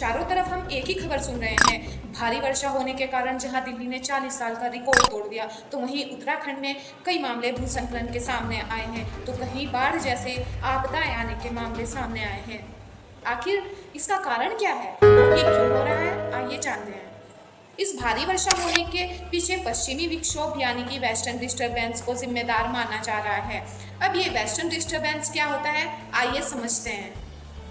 चारों तरफ हम एक ही खबर सुन रहे हैं। भारी वर्षा होने के कारण जहां दिल्ली ने 40 साल का रिकॉर्ड तोड़ दिया, तो वहीं उत्तराखंड में कई मामले भूस्खलन के सामने आए हैं, तो कहीं बाढ़ जैसे आपदाएं आने के मामले सामने आए हैं। आखिर इसका कारण क्या है और ये क्यों हो रहा है, आइए जानते हैं। इस भारी वर्षा होने के पीछे पश्चिमी विक्षोभ यानी कि वेस्टर्न डिस्टरबेंस को जिम्मेदार माना जा रहा है। अब ये वेस्टर्न डिस्टरबेंस क्या होता है, आइए समझते हैं।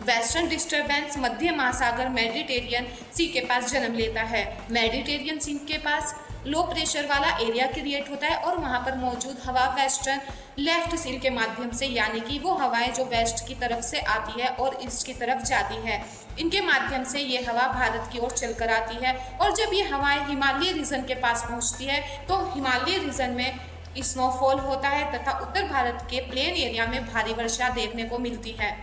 वेस्टर्न डिस्टरबेंस मध्य महासागर मेडिटेरियन सी के पास जन्म लेता है। मेडिटेरियन सी के पास लो प्रेशर वाला एरिया क्रिएट होता है और वहां पर मौजूद हवा वेस्टर्न लेफ्ट सील के माध्यम से, यानी कि वो हवाएं जो वेस्ट की तरफ से आती है और ईस्ट की तरफ जाती है, इनके माध्यम से ये हवा भारत की ओर चलकर आती है। और जब ये हवाएं हिमालय रीजन के पास पहुंचती है तो हिमालय रीजन में स्नोफॉल होता है तथा उत्तर भारत के प्लेन एरिया में भारी वर्षा देखने को मिलती है।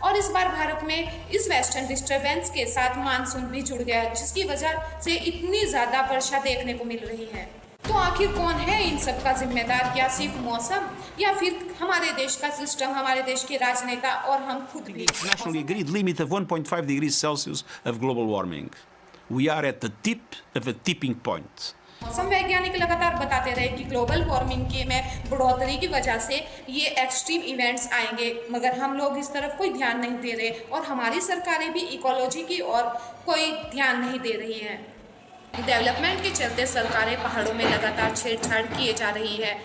और इस बार भारत में इस वेस्टर्न डिस्टरबेंस के साथ मानसून भी जुड़ गया, जिसकी वजह से इतनी ज्यादा वर्षा देखने को मिल रही है। तो आखिर कौन है इन सब का जिम्मेदार, क्या सिर्फ मौसम या फिर हमारे देश का सिस्टम, हमारे देश के राजनेता और हम खुद भी? Internationally agreed limit of 1.5 degrees Celsius of global warming. We are at the tip of a tipping point. मौसम वैज्ञानिक लगातार बताते रहे कि ग्लोबल वार्मिंग की में बढ़ोतरी की वजह से ये एक्सट्रीम इवेंट्स आएंगे, मगर हम लोग इस तरफ कोई ध्यान नहीं दे रहे और हमारी सरकारें भी इकोलॉजी की ओर कोई ध्यान नहीं दे रही हैं। डेवलपमेंट के चलते सरकारें पहाड़ों में लगातार छेड़छाड़ किए जा रही है,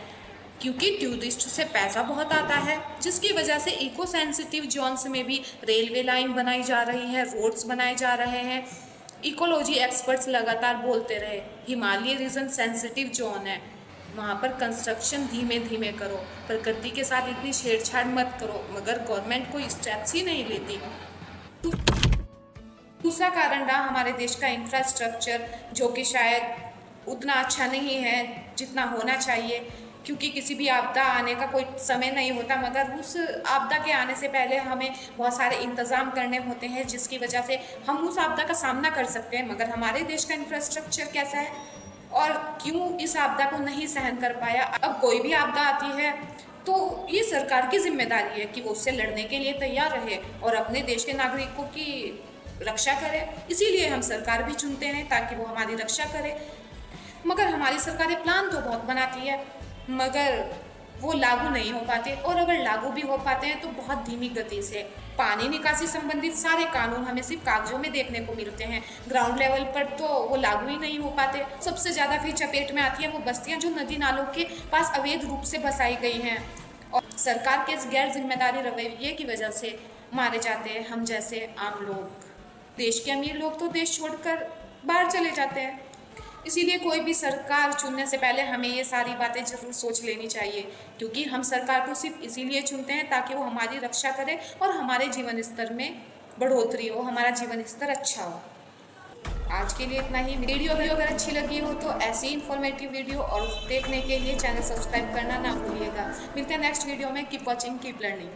क्योंकि टूरिस्ट से पैसा बहुत आता है, जिसकी वजह से इको सेंसिटिव जोन्स में भी रेलवे लाइन बनाई जा रही है, रोड्स बनाए जा रहे हैं। इकोलॉजी एक्सपर्ट्स लगातार बोलते रहे हिमालय रीजन सेंसिटिव जोन है, वहाँ पर कंस्ट्रक्शन धीमे धीमे करो, प्रकृति के साथ इतनी छेड़छाड़ मत करो, मगर गवर्नमेंट कोई स्टेप्स ही नहीं लेती। दूसरा कारण रहा हमारे देश का इंफ्रास्ट्रक्चर, जो कि शायद उतना अच्छा नहीं है जितना होना चाहिए, क्योंकि किसी भी आपदा आने का कोई समय नहीं होता, मगर उस आपदा के आने से पहले हमें बहुत सारे इंतज़ाम करने होते हैं, जिसकी वजह से हम उस आपदा का सामना कर सकते हैं। मगर हमारे देश का इंफ्रास्ट्रक्चर कैसा है और क्यों इस आपदा को नहीं सहन कर पाया? अब कोई भी आपदा आती है तो ये सरकार की जिम्मेदारी है कि वो उससे लड़ने के लिए तैयार रहे और अपने देश के नागरिकों की रक्षा करे। इसीलिए हम सरकार भी चुनते हैं ताकि वो हमारी रक्षा करे। मगर हमारी सरकारें प्लान तो बहुत बनाती है, मगर वो लागू नहीं हो पाते, और अगर लागू भी हो पाते हैं तो बहुत धीमी गति से। पानी निकासी संबंधित सारे कानून हमें सिर्फ कागजों में देखने को मिलते हैं, ग्राउंड लेवल पर तो वो लागू ही नहीं हो पाते। सबसे ज़्यादा फिर चपेट में आती है वो बस्तियां जो नदी नालों के पास अवैध रूप से बसाई गई हैं और सरकार के इस गैर जिम्मेदारी रवैये की वजह से मारे जाते हैं हम जैसे आम लोग। देश के अमीर लोग तो देश छोड़कर बाहर चले जाते हैं। इसीलिए कोई भी सरकार चुनने से पहले हमें ये सारी बातें जरूर सोच लेनी चाहिए, क्योंकि हम सरकार को सिर्फ इसीलिए चुनते हैं ताकि वो हमारी रक्षा करे और हमारे जीवन स्तर में बढ़ोतरी हो, हमारा जीवन स्तर अच्छा हो। आज के लिए इतना ही। वीडियो अगर अच्छी लगी हो तो ऐसी इन्फॉर्मेटिव वीडियो और देखने के लिए चैनल सब्सक्राइब करना ना भूलिएगा। मिलते हैं नेक्स्ट वीडियो में। Keep watching, keep learning.